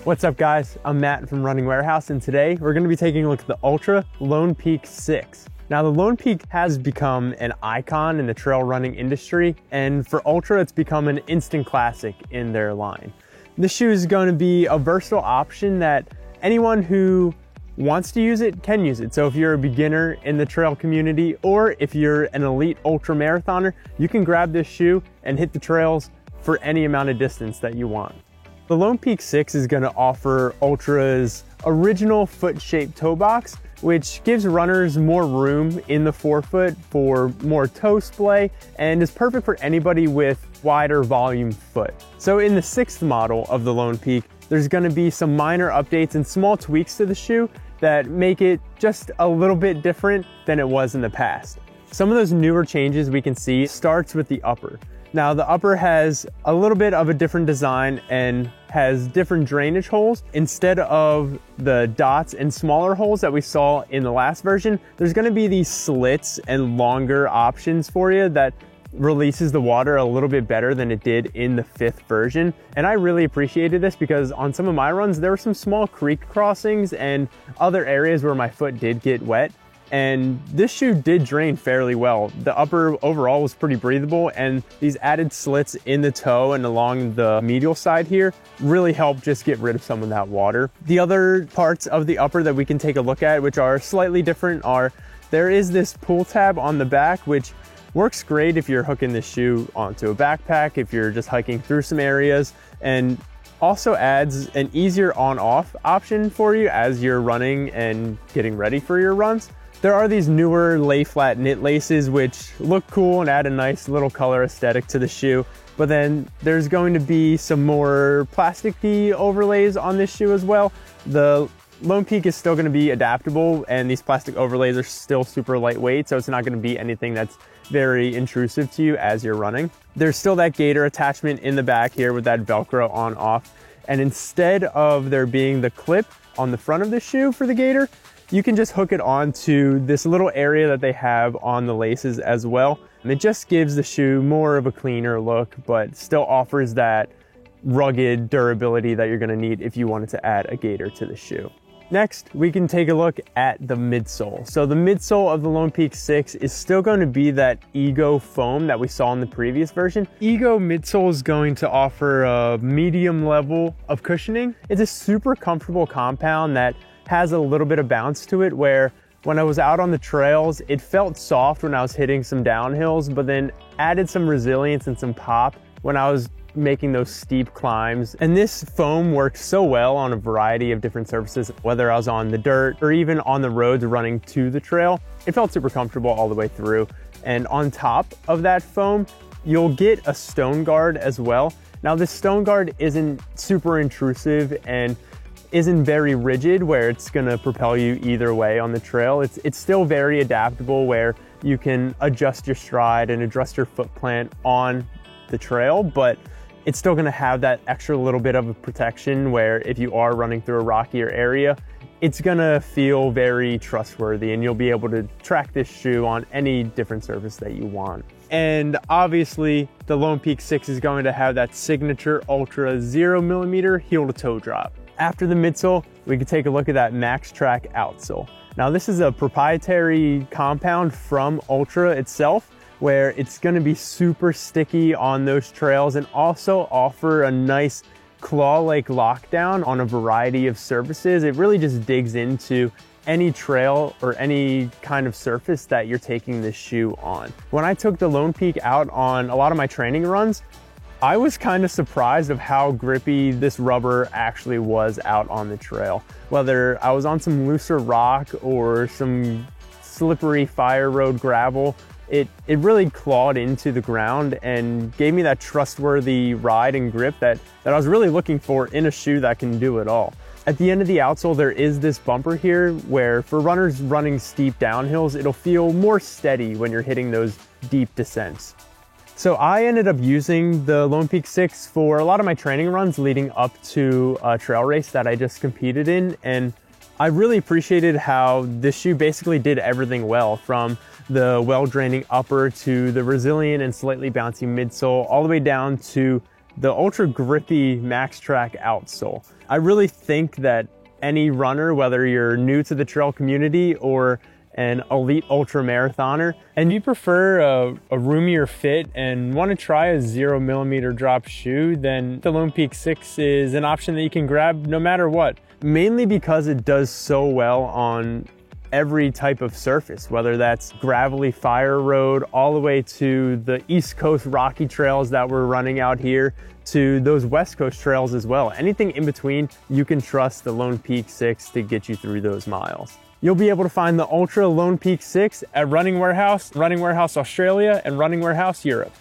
What's up guys, I'm Matt from Running Warehouse, and today we're going to be taking a look at the Altra Lone Peak 6. Now the Lone Peak has become an icon in the trail running industry, and for Altra it's become an instant classic in their line. This shoe is going to be a versatile option that anyone who wants to use it can use it. So if you're a beginner in the trail community, or if you're an elite ultra marathoner, you can grab this shoe and hit the trails for any amount of distance that you want. The Lone Peak 6 is going to offer Altra's original foot-shaped toe box, which gives runners more room in the forefoot for more toe splay and is perfect for anybody with wider volume foot. So in the 6th model of the Lone Peak, there's going to be some minor updates and small tweaks to the shoe that make it just a little bit different than it was in the past. Some of those newer changes we can see starts with the upper. Now the upper has a little bit of a different design and has different drainage holes. Instead of the dots and smaller holes that we saw in the last version, there's going to be these slits and longer options for you that releases the water a little bit better than it did in the 5th version. And I really appreciated this because on some of my runs, there were some small creek crossings and other areas where my foot did get wet. And this shoe did drain fairly well. The upper overall was pretty breathable, and these added slits in the toe and along the medial side here really help just get rid of some of that water. The other parts of the upper that we can take a look at, which are slightly different, are there is this pull tab on the back, which works great if you're hooking this shoe onto a backpack, if you're just hiking through some areas, and also adds an easier on-off option for you as you're running and getting ready for your runs. There are these newer lay flat knit laces which look cool and add a nice little color aesthetic to the shoe, but then there's going to be some more plasticky overlays on this shoe as well. The Lone Peak is still going to be adaptable, and these plastic overlays are still super lightweight, so it's not going to be anything that's very intrusive to you as you're running. There's still that gaiter attachment in the back here with that Velcro on off, and instead of there being the clip on the front of the shoe for the gaiter, you can just hook it onto this little area that they have on the laces as well. And it just gives the shoe more of a cleaner look, but still offers that rugged durability that you're gonna need if you wanted to add a gaiter to the shoe. Next, we can take a look at the midsole. So the midsole of the Lone Peak 6 is still going to be that Ego foam that we saw in the previous version. Ego midsole is going to offer a medium level of cushioning. It's a super comfortable compound that has a little bit of bounce to it, where when I was out on the trails, it felt soft when I was hitting some downhills, but then added some resilience and some pop when I was making those steep climbs. And this foam worked so well on a variety of different surfaces, whether I was on the dirt or even on the roads running to the trail. It felt super comfortable all the way through. And on top of that foam, you'll get a stone guard as well. Now this stone guard isn't super intrusive and isn't very rigid where it's gonna propel you either way on the trail. It's still very adaptable where you can adjust your stride and adjust your foot plant on the trail, but it's still gonna have that extra little bit of a protection where if you are running through a rockier area, it's gonna feel very trustworthy and you'll be able to track this shoe on any different surface that you want. And obviously the Lone Peak 6 is going to have that signature Altra 0mm heel to toe drop. After the midsole, we can take a look at that MaxTrack outsole. Now this is a proprietary compound from Altra itself, where it's gonna be super sticky on those trails and also offer a nice claw-like lockdown on a variety of surfaces. It really just digs into any trail or any kind of surface that you're taking this shoe on. When I took the Lone Peak out on a lot of my training runs, I was kind of surprised of how grippy this rubber actually was out on the trail. Whether I was on some looser rock or some slippery fire road gravel, it really clawed into the ground and gave me that trustworthy ride and grip that I was really looking for in a shoe that can do it all. At the end of the outsole, there is this bumper here where for runners running steep downhills, it'll feel more steady when you're hitting those deep descents. So I ended up using the Lone Peak 6 for a lot of my training runs leading up to a trail race that I just competed in, and I really appreciated how this shoe basically did everything well, from the well-draining upper to the resilient and slightly bouncy midsole, all the way down to the ultra grippy MaxTrack outsole. I really think that any runner, whether you're new to the trail community or an elite ultra marathoner, and you prefer a roomier fit and want to try a 0mm drop shoe, then the Lone Peak 6 is an option that you can grab no matter what. Mainly because it does so well on every type of surface, whether that's gravelly fire road, all the way to the East Coast rocky trails that we're running out here, to those West Coast trails as well. Anything in between, you can trust the Lone Peak 6 to get you through those miles. You'll be able to find the Ultra Lone Peak 6 at Running Warehouse, Running Warehouse Australia, and Running Warehouse Europe.